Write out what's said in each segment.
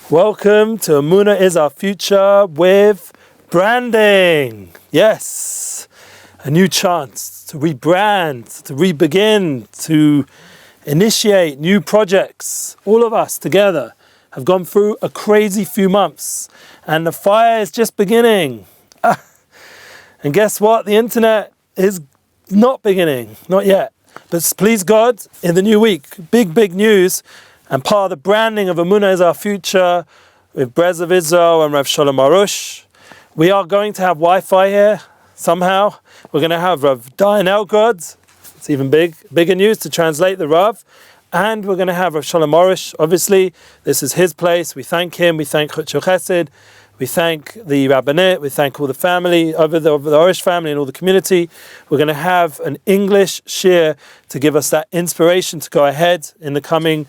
Welcome to Emuna is Our Future with branding. Yes, a new chance to rebrand, to re-begin, to initiate new projects. All of us together have gone through a crazy few months and the fire is just beginning. And guess what? The internet is not beginning, not yet. But please God, in the new week, big news. And part of the branding of Emuna is Our Future with Brez of Israel and Rav Arush. We are going to have Wi-Fi here somehow. We're going to have Rav Dayan Elgrod. It's even bigger news to translate the Rav. And we're going to have Rav Arush. Obviously, this is his place. We thank him. We thank Chutz Chesed. We thank the Rabbinate. We thank all the family, over the Arush family and all the community. We're going to have an English shir to give us that inspiration to go ahead in the coming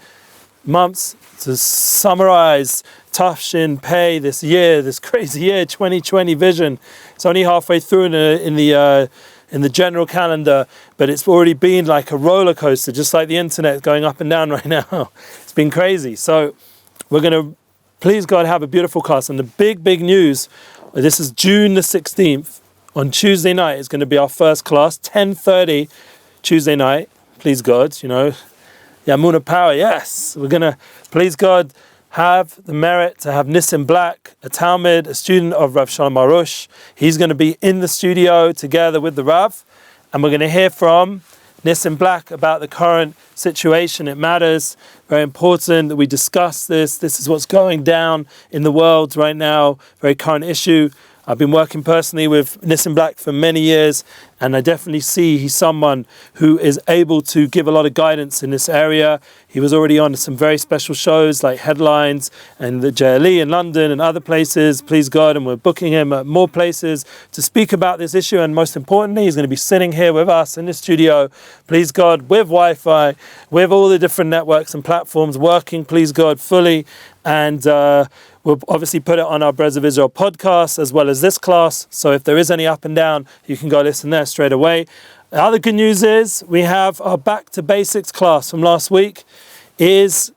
months to summarize Tafshin Pei this year, this crazy year, 2020 vision. It's only halfway through in the general calendar, but it's already been like a roller coaster, just like the internet going up and down right now. It's been crazy. So we're going to, please God, have a beautiful class. And the big news, this is June the 16th, on Tuesday night is going to be our first class, 10:30 Tuesday night. Please God, Emuna power, yes. We're going to, please God, have the merit to have Nissim Black, a Talmud, a student of Rav Arush. He's going to be in the studio together with the Rav, and we're going to hear from Nissim Black about the current situation. It matters, very important that we discuss this. This is what's going down in the world right now, very current issue. I've been working personally with Nissim Black for many years, and I definitely see he's someone who is able to give a lot of guidance in this area. He was already on some very special shows like Headlines and the JLE in London and other places, please God, and we're booking him at more places to speak about this issue. And most importantly, he's going to be sitting here with us in the studio, please God, with Wi-Fi, with all the different networks and platforms working, please God, fully. And we'll obviously put it on our Brez of Israel podcast as well as this class. So if there is any up and down, you can go listen there straight away. The other good news is we have our Back to Basics class from last week is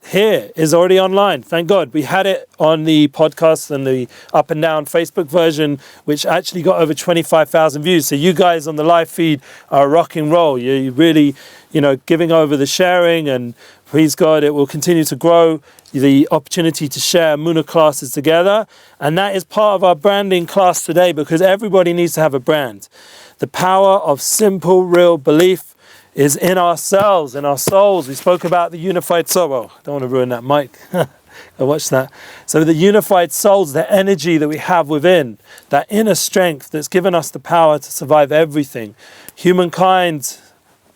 already online. Thank God. We had it on the podcast and the up and down Facebook version, which actually got over 25,000 views. So you guys on the live feed are rock and roll. You're really, giving over the sharing, and please God, it will continue to grow. The opportunity to share Emuna classes together. And that is part of our branding class today, because everybody needs to have a brand. The power of simple, real belief is in ourselves, in our souls. We spoke about the unified soul. Well, I don't want to ruin that mic. I watched that. So the unified souls, the energy that we have within, that inner strength that's given us the power to survive everything. Humankind,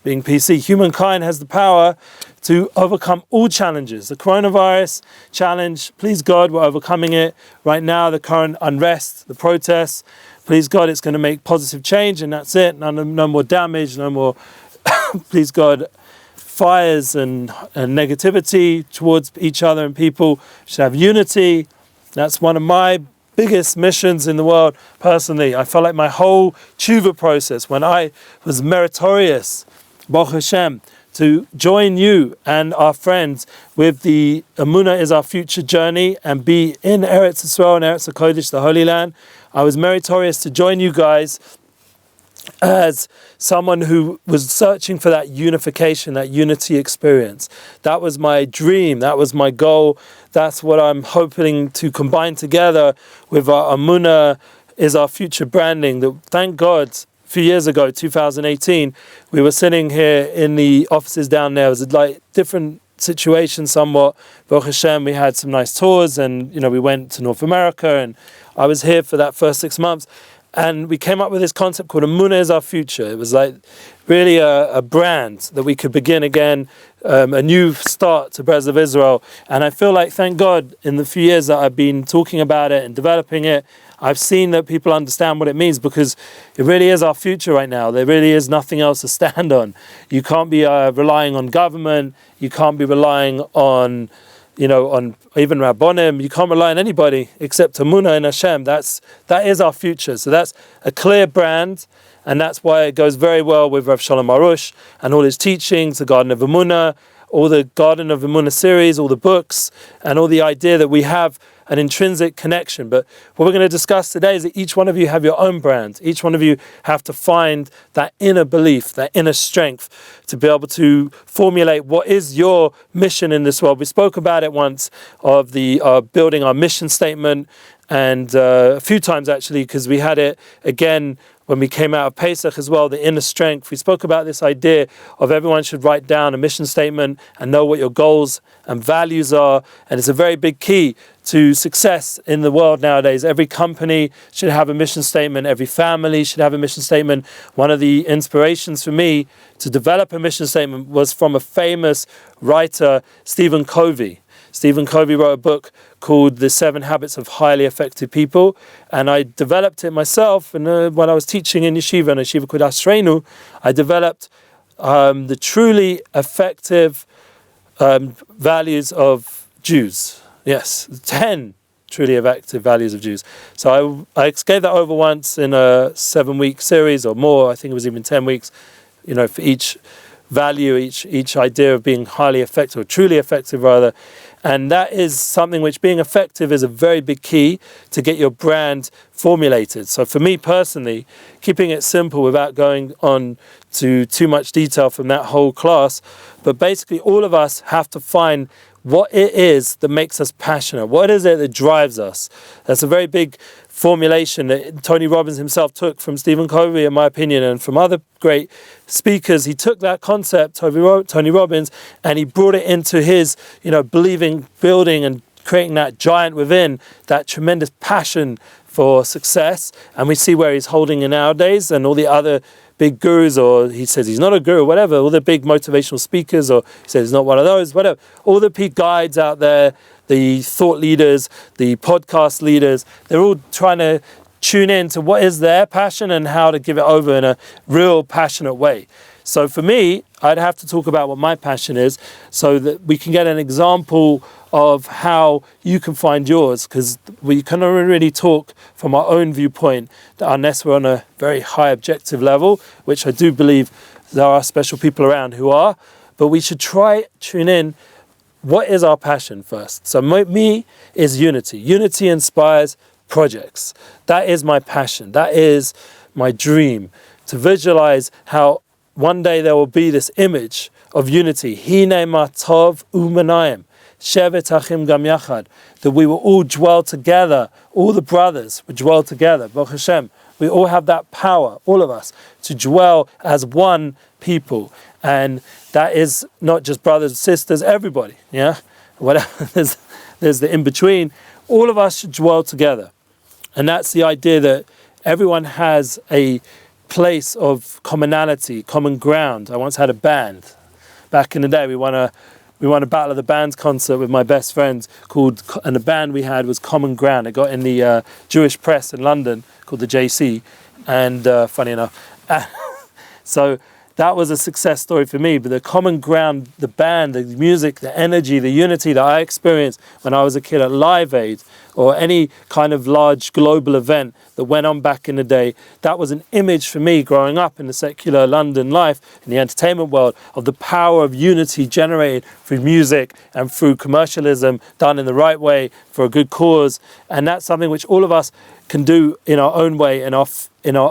being PC, humankind has the power to overcome all challenges. The coronavirus challenge, please God, we're overcoming it. Right now, the current unrest, the protests, please God, it's going to make positive change, and that's it. No more damage, no more, please God, fires and negativity towards each other, and people should have unity. That's one of my biggest missions in the world, personally. I felt like my whole tshuva process, when I was meritorious, Baruch Hashem, to join you and our friends with the Emuna is Our Future journey and be in Eretz Yisrael and Eretz HaKodesh, the Holy Land. I was meritorious to join you guys as someone who was searching for that unification, that unity experience. That was my dream. That was my goal. That's what I'm hoping to combine together with our Emuna is Our Future branding. That, thank God, a few years ago, 2018, we were sitting here in the offices down there. It was like different situation somewhat. Baruch Hashem, we had some nice tours, and we went to North America, and I was here for that first 6 months. And we came up with this concept called Emuna is Our Future. It was like really a brand that we could begin again, a new start to Brez of Israel. And I feel like, thank God, in the few years that I've been talking about it and developing it, I've seen that people understand what it means, because it really is our future right now. There really is nothing else to stand on. You can't be relying on government. You can't be relying on on even Rabbonim. You can't rely on anybody except Emuna and Hashem. That is our future. So that's a clear brand, and that's why it goes very well with Rav Arush and all his teachings, the Garden of Emuna, all the Garden of Emuna series, all the books, and all the idea that we have an intrinsic connection. But what we're going to discuss today is that each one of you have your own brand. Each one of you have to find that inner belief, that inner strength to be able to formulate what is your mission in this world. We spoke about it once of the building our mission statement, and a few times actually, because we had it again when we came out of Pesach as well, the inner strength. We spoke about this idea of everyone should write down a mission statement and know what your goals and values are. And it's a very big key to success in the world nowadays. Every company should have a mission statement. Every family should have a mission statement. One of the inspirations for me to develop a mission statement was from a famous writer, Stephen Covey. Stephen Covey wrote a book called The 7 Habits of Highly Effective People, and I developed it myself. And when I was teaching in yeshiva, and yeshiva called Ashrenu, I developed the truly effective values of Jews. Yes, 10 truly effective values of Jews. So I gave that over once in a 7-week series or more. I think it was even 10 weeks, for each value, each idea of being highly effective, or truly effective rather. And that is something which, being effective, is a very big key to get your brand formulated. So for me personally, keeping it simple without going on to too much detail from that whole class, but basically all of us have to find what it is that makes us passionate. What is it that drives us? That's a very big formulation that Tony Robbins himself took from Stephen Covey, in my opinion, and from other great speakers. He took that concept, Tony Robbins, and he brought it into his, believing, building, and creating that giant within, that tremendous passion for success. And we see where he's holding it nowadays, and all the other big gurus, or he says he's not a guru, whatever, all the big motivational speakers, or he says he's not one of those, whatever, all the peak guides out there, the thought leaders, the podcast leaders, they're all trying to tune in to what is their passion and how to give it over in a real passionate way. So for me, I'd have to talk about what my passion is so that we can get an example of how you can find yours, because we can only really talk from our own viewpoint unless we're on a very high objective level, which I do believe there are special people around who are, but we should try tune in. What is our passion first? So me is unity. Unity inspires projects. That is my passion. That is my dream, to visualize how one day there will be this image of unity. Hine matov u'manayim, shevet achim gam yachad, that we will all dwell together, all the brothers will dwell together. Baruch Hashem, we all have that power, all of us, to dwell as one people. And that is not just brothers and sisters, everybody, whatever, there's the in-between. All of us should dwell together. And that's the idea that everyone has a place of commonality, common ground. I once had a band. Back in the day, we won a Battle of the Bands concert with my best friends and the band we had was Common Ground. It got in the Jewish press in London called the JC, and funny enough. So that was a success story for me. But the common ground, the band, the music, the energy, the unity that I experienced when I was a kid at Live Aid or any kind of large global event that went on back in the day, that was an image for me growing up in the secular London life, in the entertainment world, of the power of unity generated through music and through commercialism done in the right way for a good cause. And that's something which all of us can do in our own way, in our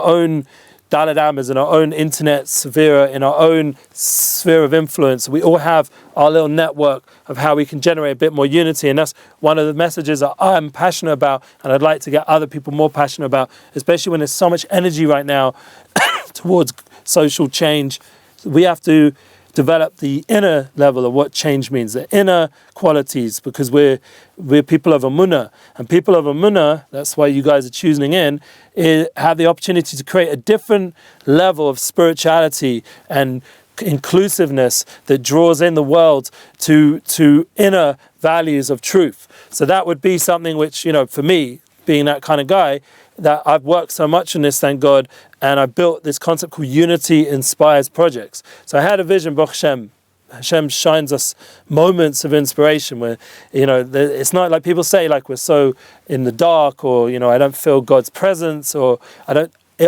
own Daled Amas, in our own internet sphere, in our own sphere of influence. We all have our little network of how we can generate a bit more unity, and that's one of the messages that I'm passionate about, and I'd like to get other people more passionate about, especially when there's so much energy right now towards social change. We have to develop the inner level of what change means, the inner qualities, because we're people of Emuna, and people of Emuna, that's why you guys are tuning in, have the opportunity to create a different level of spirituality and inclusiveness that draws in the world to inner values of truth. So that would be something which, for me, being that kind of guy, that I've worked so much on this, thank God, and I built this concept called Unity Inspires Projects. So I had a vision, Baruch Hashem. Hashem shines us moments of inspiration where, it's not like people say, like we're so in the dark, or, I don't feel God's presence, or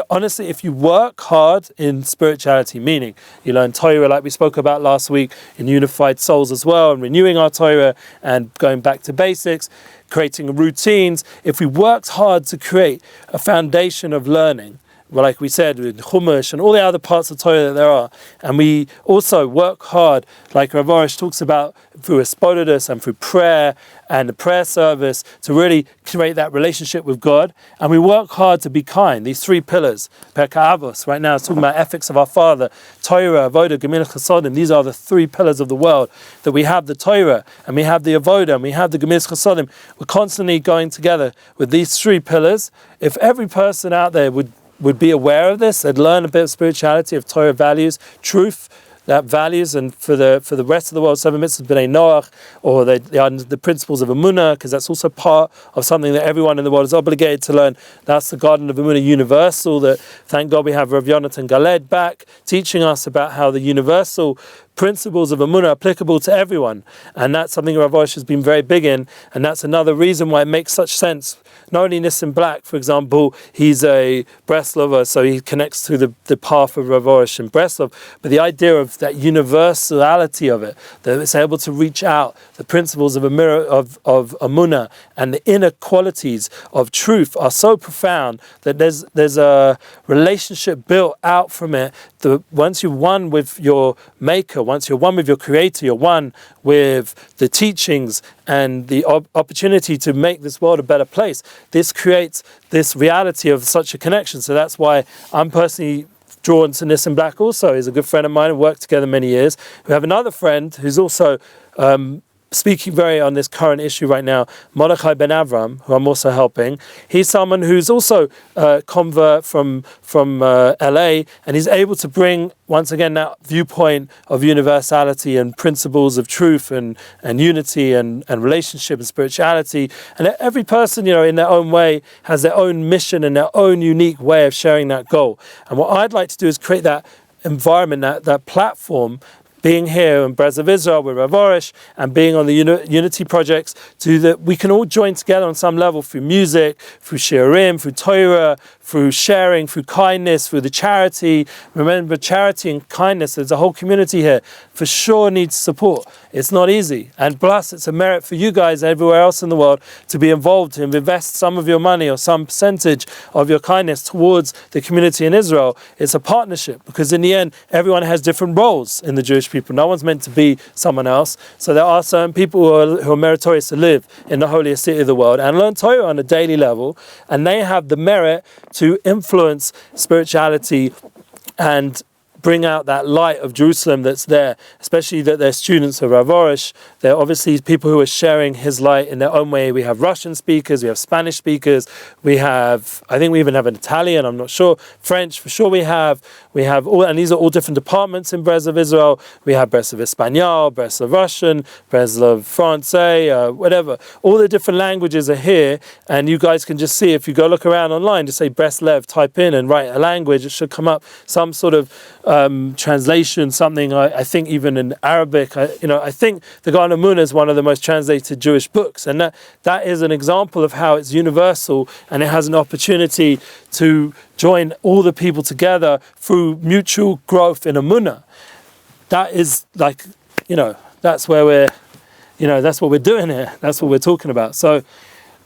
honestly, if you work hard in spirituality, meaning you learn Torah like we spoke about last week, in unified souls as well, and renewing our Torah and going back to basics, creating routines, if we worked hard to create a foundation of learning, well, like we said, with Chumash and all the other parts of Torah that there are, and we also work hard, like Rav Arush talks about, through Espodidus and through prayer and the prayer service, to really create that relationship with God, and we work hard to be kind. These three pillars, Perka Avos, right now it's talking about ethics of our Father, Torah, Avodah, Gemilas Chasodim. These are the three pillars of the world, that we have the Torah, and we have the Avodah, and we have the Gemilas Chasodim. We're constantly going together with these three pillars. If every person out there would be aware of this, they'd learn a bit of spirituality, of Torah values, truth, that values, and for the rest of the world, 7 mitzvahs, B'nai Noach, or the principles of Emuna, because that's also part of something that everyone in the world is obligated to learn. That's the Garden of Emuna Universal, that thank God we have Rav Yonatan Galed back, teaching us about how the universal principles of Emuna are applicable to everyone. And that's something Rav Arush has been very big in, and that's another reason why it makes such sense. Not only Nissim Black, for example, he's a Breslover, so he connects to the path of Rav Arush in Breslov, but the idea of that universality of it, that it's able to reach out, the principles of Emuna and the inner qualities of truth are so profound that there's a relationship built out from it. Once you're one with your Maker, once you're one with your Creator, you're one with the teachings and the opportunity to make this world a better place. This creates this reality of such a connection. So that's why I'm personally drawn to Nissim Black also. He's a good friend of mine, and worked together many years. We have another friend who's also speaking very on this current issue right now, Mordechai Ben Avram, who I'm also helping. He's someone who's also a convert from LA, and he's able to bring, once again, that viewpoint of universality and principles of truth and unity and relationship and spirituality. And every person, in their own way, has their own mission and their own unique way of sharing that goal. And what I'd like to do is create that environment, that platform, being here in Breslev Israel with Rav Arush and being on the Unity projects, that we can all join together on some level through music, through shiurim, through Torah, through sharing, through kindness, through the charity. Remember, charity and kindness, there's a whole community here, for sure needs support. It's not easy. And plus, it's a merit for you guys everywhere else in the world to be involved, to invest some of your money or some percentage of your kindness towards the community in Israel. It's a partnership, because in the end, everyone has different roles in the Jewish people. No one's meant to be someone else. So there are certain people who are meritorious to live in the holiest city of the world and learn Torah on a daily level, and they have the merit to influence spirituality and bring out that light of Jerusalem that's there, especially that they're students of Rav Arush. They're obviously people who are sharing his light in their own way. We have Russian speakers, we have Spanish speakers, I think we even have an Italian, I'm not sure, French, for sure we have all, and these are all different departments in Breslev Israel. We have Breslev Espanol, Breslev Russian, Breslev Francais, whatever. All the different languages are here, and you guys can just see, if you go look around online, just say Breslev, type in and write a language, it should come up some sort of translation, something. I think even in Arabic, I think the Garden of Emuna is one of the most translated Jewish books, and that is an example of how it's universal, and it has an opportunity to join all the people together through mutual growth in Emuna. That is that's where that's what we're doing here. That's what we're talking about. So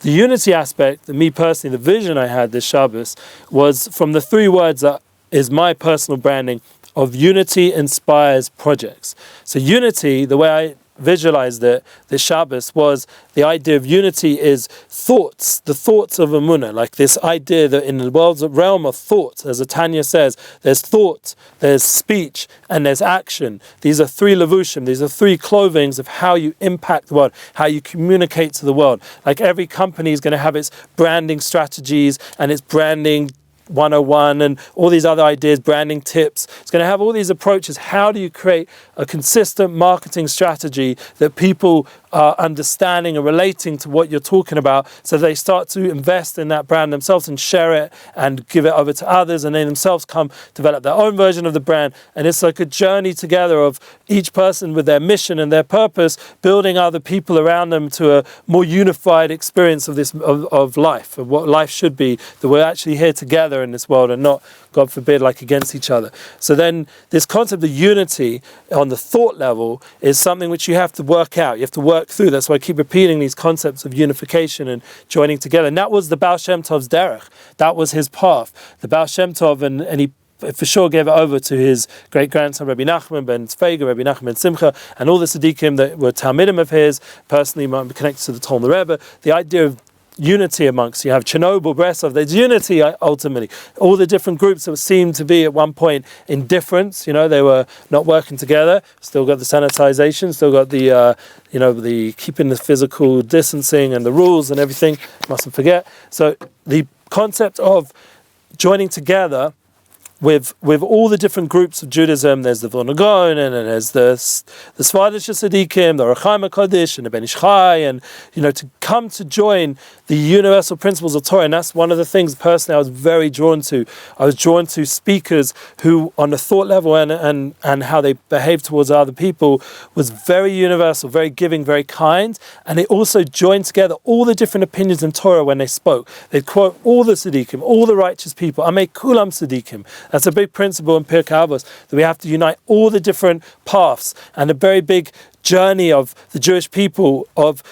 the unity aspect, me personally, the vision I had this Shabbos was from the three words that is my personal branding of Unity Inspires Projects. So unity, the way I visualized it this Shabbos, was the idea of unity is thoughts, the thoughts of Emuna, like this idea that in the realm of thought, as Tanya says, there's thought, there's speech, and there's action. These are three levushim, these are three clothings of how you impact the world, how you communicate to the world. Like every company is going to have its branding strategies and its branding 101 and all these other ideas, branding tips. It's going to have all these approaches. How do you create a consistent marketing strategy that people understanding and relating to what you're talking about, so they start to invest in that brand themselves and share it and give it over to others, and they themselves come develop their own version of the brand. And it's like a journey together of each person with their mission and their purpose, building other people around them to a more unified experience of this of life, of what life should be, that we're actually here together in this world and not, God forbid, like against each other. So then this concept of unity on the thought level is something which you have to work out, you have to work through. That's why I keep repeating these concepts of unification and joining together. And that was the Baal Shem Tov's derech. That was his path. The Baal Shem Tov, and he for sure gave it over to his great-grandson Rabbi Nachman ben Tzfeiga, Rabbi Nachman ben Simcha, and all the tzaddikim that were Talmidim of his, personally connected to the Talmud Rebbe. The idea of unity amongst, you have Chernobyl, Bresov, there's unity ultimately. All the different groups that seemed to be at one point in difference, they were not working together, still got the sanitization, still got the, the keeping the physical distancing and the rules and everything, mustn't forget. So the concept of joining together with all the different groups of Judaism, there's the Vilna Gaon, and there's the Svardish Tzaddikim, the Rechaim HaKadosh, and the Ben Ish Chai, and to come to join the universal principles of Torah. And that's one of the things personally I was very drawn to. I was drawn to speakers who, on the thought level and how they behave towards other people, was very universal, very giving, very kind, and they also joined together all the different opinions in Torah when they spoke. They'd quote all the Tzaddikim, all the righteous people, Amei Kulam Tzaddikim. That's a big principle in Pirkei Avos, that we have to unite all the different paths, and a very big journey of the Jewish people of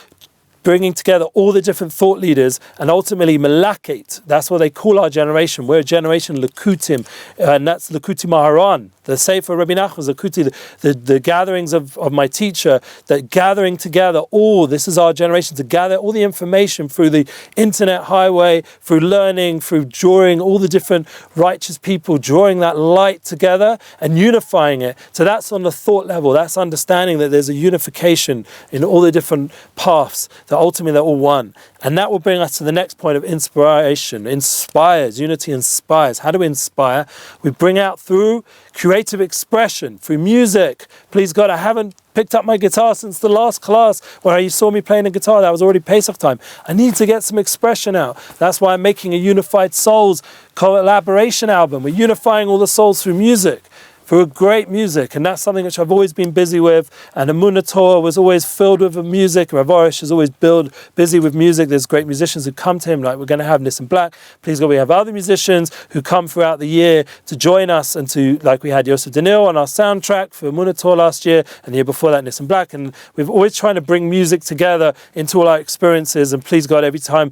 bringing together all the different thought leaders and ultimately Malakit. That's what they call our generation. We're a generation Lakutim, and that's Lakuti Maharan. The Sefer Rabbi Nachman, Lakuti, the gatherings of my teacher, that gathering together this is our generation, to gather all the information through the internet highway, through learning, through drawing all the different righteous people, drawing that light together and unifying it. So that's on the thought level. That's understanding that there's a unification in all the different paths, that ultimately they're all one. And that will bring us to the next point of inspiration. Inspires, unity inspires. How do we inspire? We bring out through creative expression, through music. Please God, I haven't picked up my guitar since the last class where you saw me playing a guitar. That was already Pesach time. I need to get some expression out. That's why I'm making a Unified Souls collaboration album. We're unifying all the souls through music, through great music, and that's something which I've always been busy with. And Emuna tour was always filled with music. Rav Arush is always busy with music. There's great musicians who come to him, like we're going to have Nissim Black. Please God, we have other musicians who come throughout the year to join us, and to, like we had Yosef Daniel on our soundtrack for Emuna tour last year, and the year before that Nissim Black. And we've always trying to bring music together into all our experiences. And please God, every time,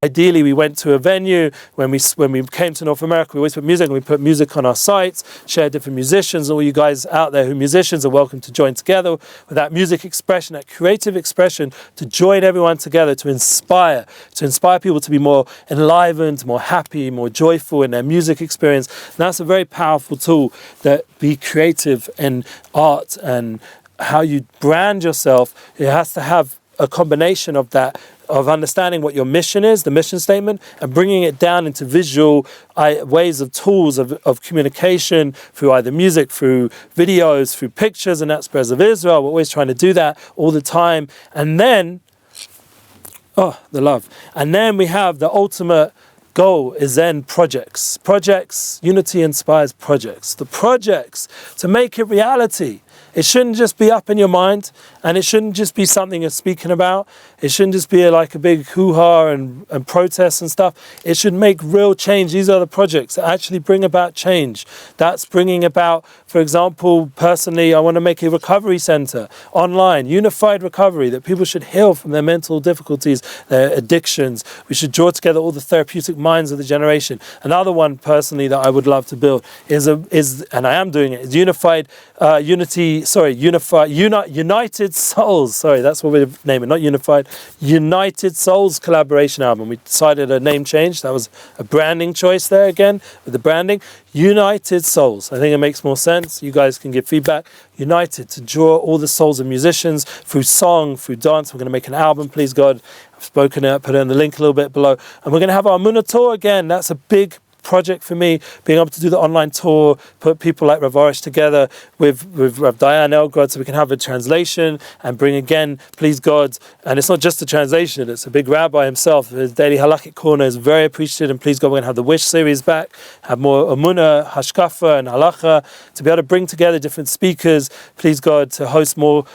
ideally, we went to a venue. When we came to North America, we always put music, and we put music on our sites, share different musicians. All you guys out there who are musicians are welcome to join together with that music expression, that creative expression, to join everyone together to inspire people to be more enlivened, more happy, more joyful in their music experience. And that's a very powerful tool, that be creative in art and how you brand yourself. It has to have a combination of that, of understanding what your mission is, the mission statement, and bringing it down into visual ways of tools of communication, through either music, through videos, through pictures, and that's Prayers of Israel. We're always trying to do that all the time. And then, the love. And then we have the ultimate goal is then projects. Projects, unity inspires projects. The projects, to make it reality. It shouldn't just be up in your mind, and it shouldn't just be something you're speaking about. It shouldn't just be like a big hoo-ha and protests and stuff. It should make real change. These are the projects that actually bring about change. That's bringing about, for example, personally, I want to make a recovery center online, unified recovery, that people should heal from their mental difficulties, their addictions. We should draw together all the therapeutic minds of the generation. Another one personally that I would love to build is and I am doing it, is United Souls. Sorry, that's what we're naming, not Unified. United Souls collaboration album. We decided a name change. That was a branding choice there again, with the branding. United Souls. I think it makes more sense. You guys can give feedback. United, to draw all the souls of musicians through song, through dance. We're going to make an album, please God. I've spoken it, put it in the link a little bit below. And we're going to have our Emuna tour again. That's a big project for me, being able to do the online tour, put people like Rav Arush together with Rav Dayan Elgrod so we can have a translation and bring again, please God, and it's not just a translation, it's a big rabbi himself. His daily halakhic corner is very appreciated, and please God, we're going to have the Wish series back, have more Emuna, Hashkafa and Halacha, to be able to bring together different speakers, please God, to host more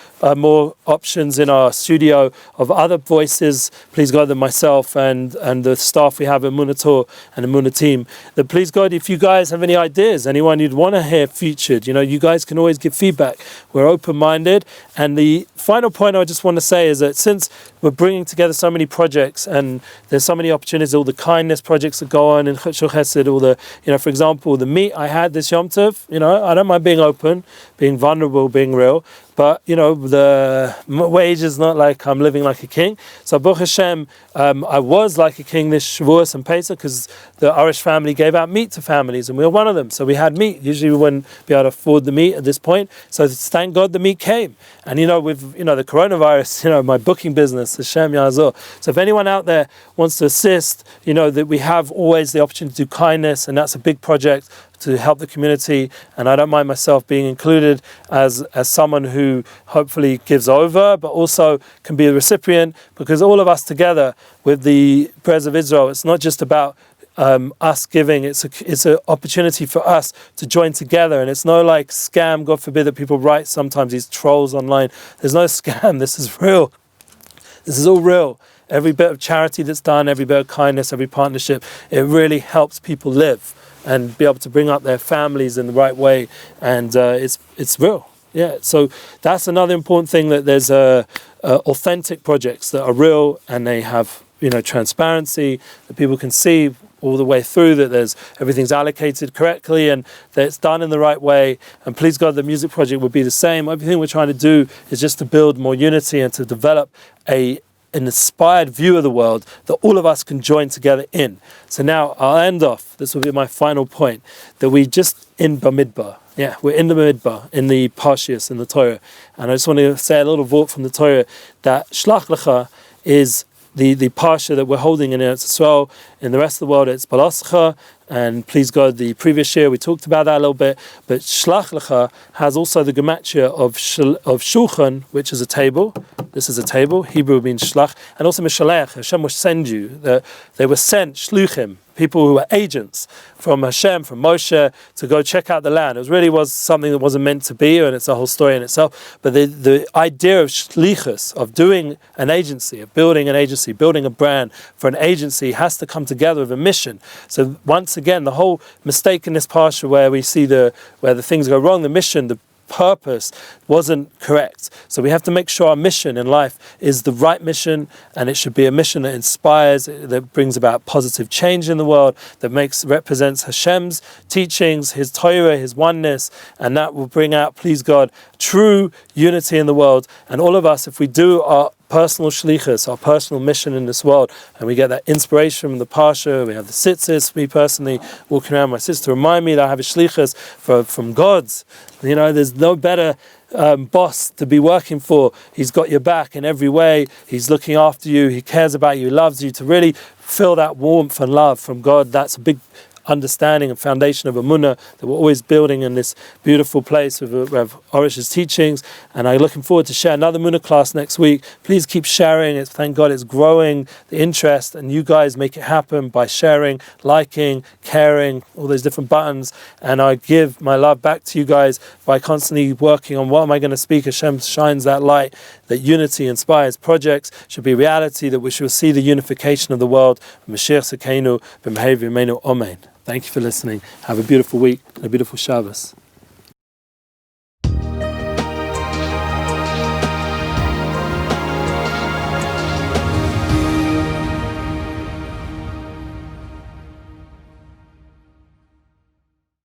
options in our studio of other voices, please God, than myself and the staff we have at Emuna Tour and the Emuna team. That please God, if you guys have any ideas, anyone you'd want to hear featured, you guys can always give feedback. We're open-minded. And the final point I just want to say is that since we're bringing together so many projects and there's so many opportunities, all the kindness projects that go on in Chutz Chesed, all the, for example, the meet I had this Yom Tov, I don't mind being open, being vulnerable, being real. But, the wage is not like I'm living like a king. So, Baruch Hashem, I was like a king this Shavuos and Pesach because the Irish family gave out meat to families and we were one of them. So we had meat. Usually we wouldn't be able to afford the meat at this point. So thank God the meat came. And, with, the coronavirus, my booking business, Hashem Yazor. So if anyone out there wants to assist, that we have always the opportunity to do kindness, and that's a big project to help the community, and I don't mind myself being included as someone who hopefully gives over, but also can be a recipient, because all of us together with the prayers of Israel, it's not just about us giving, it's an opportunity for us to join together, and it's no like scam, God forbid, that people write sometimes, these trolls online. There's no scam, this is real. This is all real. Every bit of charity that's done, every bit of kindness, every partnership, it really helps people live and be able to bring up their families in the right way, and it's real. Yeah, so that's another important thing, that there's authentic projects that are real and they have transparency, that people can see all the way through, that everything's allocated correctly and that it's done in the right way. And please God, the music project will be the same. Everything we're trying to do is just to build more unity and to develop an inspired view of the world that all of us can join together in. So now I'll end off, this will be my final point, that we just in Bamidbar. Yeah, we're in the Midbar, in the Parshias, in the Torah. And I just want to say a little vort from the Torah, that Shlach Lecha is the Parsha that we're holding in Eretz Yisrael. In the rest of the world it's Balascha, and please God, the previous year we talked about that a little bit, but Shlach Lecha has also the gematria of Shulchan, which is a table. This is a table, Hebrew means Shlach, and also Mishalech, Hashem will send you. They were sent, Shluchim, people who were agents from Hashem, from Moshe, to go check out the land. It really was something that wasn't meant to be, and it's a whole story in itself. But the idea of shlichus, of doing an agency, of building an agency, building a brand for an agency, has to come together with a mission. So once again, the whole mistake in this parsha where we see where the things go wrong, the mission, the purpose wasn't correct. So we have to make sure our mission in life is the right mission, and it should be a mission that inspires, that brings about positive change in the world, that represents Hashem's teachings, His Torah, His oneness, and that will bring out, please God, true unity in the world. And all of us, if we do our personal shlichus, our personal mission in this world, and we get that inspiration from the Parsha, we have the tzitzis, me personally walking around, my sister remind me that I have a shlichus from God's. There's no better boss to be working for. He's got your back in every way. He's looking after you. He cares about you. He loves you. To really feel that warmth and love from God, that's a big understanding and foundation of Emuna that we're always building in this beautiful place with Rav Arush's teachings. And I'm looking forward to share another Emuna class next week. Please keep sharing. Thank God it's growing, the interest, and you guys make it happen by sharing, liking, caring, all those different buttons. And I give my love back to you guys by constantly working on what am I going to speak. Hashem shines that light, that unity inspires projects should be reality, that we shall see the unification of the world. Mashiach Sekeinu b'mehev yemenu Amen. Thank you for listening. Have a beautiful week and a beautiful Shabbos.